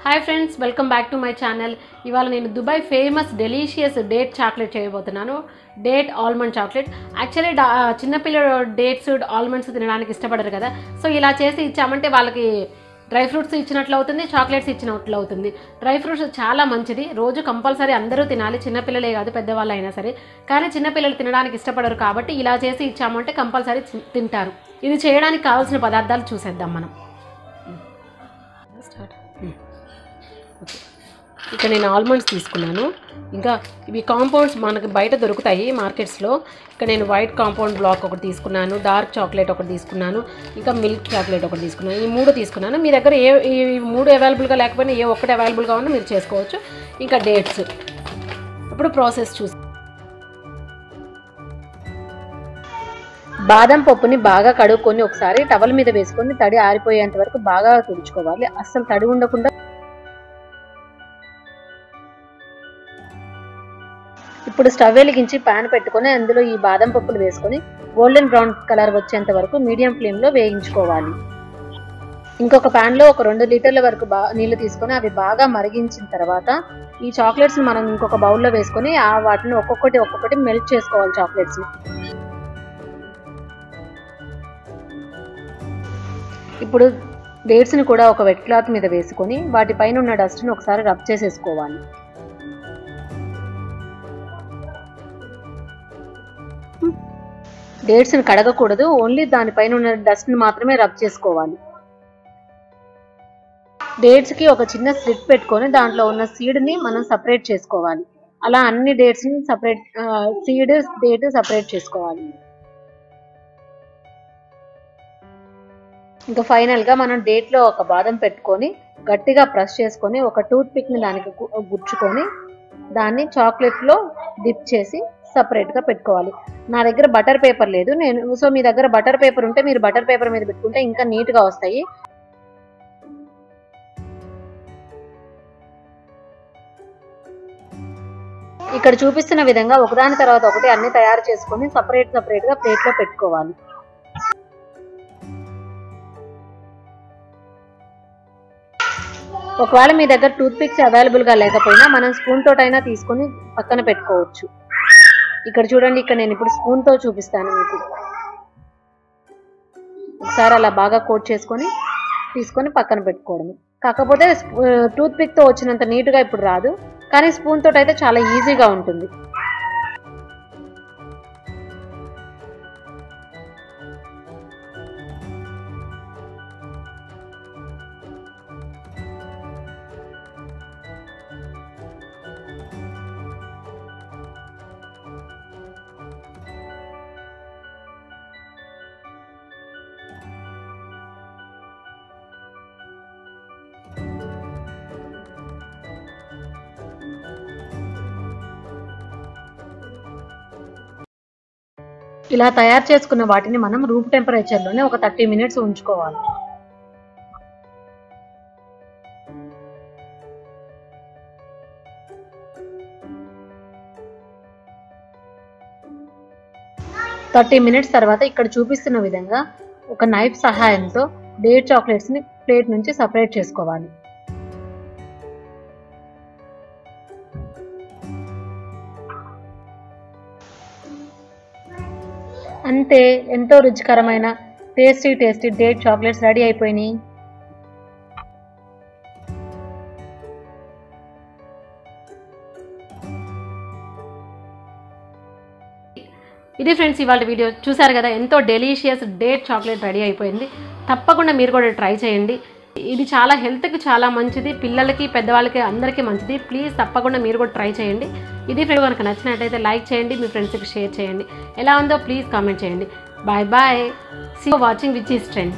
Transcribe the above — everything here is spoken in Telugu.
Hi friends, welcome back to my channel. ఇవాళ నేను Dubai famous delicious date chocolate చేయబోతున్నాను. Date almond chocolate. యాక్చువల్లీ చిన్నపిల్లలు డేట్స్ ఆల్మండ్స్ తినడానికి ఇష్టపడరు కదా, సో ఇలా చేసి ఇచ్చామంటే వాళ్ళకి డ్రై ఫ్రూట్స్ ఇచ్చినట్లు అవుతుంది, చాక్లెట్స్ ఇచ్చినట్లు అవుతుంది. డ్రై ఫ్రూట్స్ చాలా మంచిది, రోజు కంపల్సరీ అందరూ తినాలి, చిన్నపిల్లలే కాదు పెద్దవాళ్ళు అయినా సరే. కానీ చిన్నపిల్లలు తినడానికి ఇష్టపడరు కాబట్టి ఇలా చేసి ఇచ్చామంటే కంపల్సరీ తింటారు. ఇది చేయడానికి కావాల్సిన పదార్థాలు చూసేద్దాం మనం. ఇక్కడ నేను ఆల్మండ్స్ తీసుకున్నాను. ఇంకా ఇవి కాంపౌండ్స్ మనకి బయట దొరుకుతాయి మార్కెట్స్లో. ఇక్కడ నేను వైట్ కాంపౌండ్ బ్లాక్ ఒకటి తీసుకున్నాను, డార్క్ చాక్లెట్ ఒకటి తీసుకున్నాను, ఇంకా మిల్క్ చాక్లెట్ ఒకటి తీసుకున్నాను. ఈ మూడు తీసుకున్నాను. మీ దగ్గర ఈ మూడు అవైలబుల్గా లేకపోయినా ఏ ఒక్కటి అవైలబుల్గా ఉన్నా మీరు చేసుకోవచ్చు. ఇంకా డేట్స్. ఇప్పుడు ప్రాసెస్ చూసి, బాదం పప్పుని బాగా కడుక్కొని ఒకసారి టవల్ మీద వేసుకొని తడి ఆరిపోయేంత వరకు బాగా తుడుచుకోవాలి. అస్సలు తడి ఉండకుండా. ఇప్పుడు స్టవ్ వెలిగించి ప్యాన్ పెట్టుకొని అందులో ఈ బాదం పప్పులు వేసుకొని గోల్డెన్ బ్రౌన్ కలర్ వచ్చేంత వరకు మీడియం ఫ్లేమ్లో వేయించుకోవాలి. ఇంకొక ప్యాన్లో ఒక 2 లీటర్ల వరకు నీళ్లు తీసుకొని అవి బాగా మరిగించిన తర్వాత ఈ చాక్లెట్స్ని మనం ఇంకొక బౌల్లో వేసుకొని వాటిని ఒక్కొక్కటి మెల్ట్ చేసుకోవాలి. చాక్లెట్స్ని ఇప్పుడు డేట్స్ని కూడా ఒక వెట్ క్లాత్ మీద వేసుకొని వాటిపైన ఉన్న డస్ట్ని ఒకసారి రబ్ చేసేసుకోవాలి. డేట్స్ని కడగకూడదు, ఓన్లీ దానిపైన ఉన్న డస్ట్ని మాత్రమే రబ్ చేసుకోవాలి. డేట్స్కి ఒక చిన్న స్లిట్ పెట్టుకొని దాంట్లో ఉన్న సీడ్ని మనం సపరేట్ చేసుకోవాలి. అలా అన్ని డేట్స్ని సీడ్ డేట్ సపరేట్ చేసుకోవాలి. ఇంకా ఫైనల్గా మనం డేట్లో ఒక బాదం పెట్టుకొని గట్టిగా ప్రెస్ చేసుకొని ఒక టూత్ పిక్ని దానికి గుచ్చుకొని దాన్ని చాక్లెట్లో డిప్ చేసి సపరేట్గా పెట్టుకోవాలి. నా దగ్గర బటర్ పేపర్ లేదు, సో మీ దగ్గర బటర్ పేపర్ ఉంటే మీరు బటర్ పేపర్ మీద పెట్టుకుంటే ఇంకా నీట్గా వస్తాయి. ఇక్కడ చూపిస్తున్న విధంగా ఒకదాని తర్వాత ఒకటి అన్ని తయారు చేసుకొని సపరేట్గా ప్లేట్లో పెట్టుకోవాలి. ఒకవేళ మీ దగ్గర టూత్ పిక్స్ అవైలబుల్గా లేకపోయినా మనం స్పూన్ తోటైనా తీసుకొని పక్కన పెట్టుకోవచ్చు. ఇక్కడ చూడండి, ఇక్కడ నేను ఇప్పుడు స్పూన్తో చూపిస్తాను మీకు. ఒకసారి అలా బాగా కోట్ చేసుకొని తీసుకొని పక్కన పెట్టుకోవడం. కాకపోతే టూత్ పిక్తో వచ్చినంత నీట్గా ఇప్పుడు రాదు, కానీ స్పూన్ తోటి అయితే చాలా ఈజీగా ఉంటుంది. ఇలా తయారు చేసుకున్న వాటిని మనం రూమ్ టెంపరేచర్లోనే ఒక 30 మినిట్స్ ఉంచుకోవాలి. తర్వాత ఇక్కడ చూపిస్తున్న విధంగా ఒక నైఫ్ సహాయంతో డేట్ చాక్లెట్స్ని ప్లేట్ నుంచి సపరేట్ చేసుకోవాలి. అంతే, ఎంతో రుచికరమైన టేస్టీ డేట్ చాక్లెట్స్ రెడీ అయిపోయినాయి. ఇది ఫ్రెండ్స్ ఇవాళ వీడియో. చూసారు కదా, ఎంతో డెలీషియస్ డేట్ చాక్లెట్ రెడీ అయిపోయింది. తప్పకుండా మీరు కూడా ట్రై చేయండి. ఇది చాలా హెల్త్కి చాలా మంచిది, పిల్లలకి పెద్దవాళ్ళకి అందరికీ మంచిది. ప్లీజ్ తప్పకుండా మీరు కూడా ట్రై చేయండి. ఇది ఫ్రెండ్ కనుక నచ్చినట్టయితే లైక్ చేయండి, మీ ఫ్రెండ్స్కి షేర్ చేయండి. ఎలా ఉందో ప్లీజ్ కామెంట్ చేయండి. Bye bye. See you watching which is trend.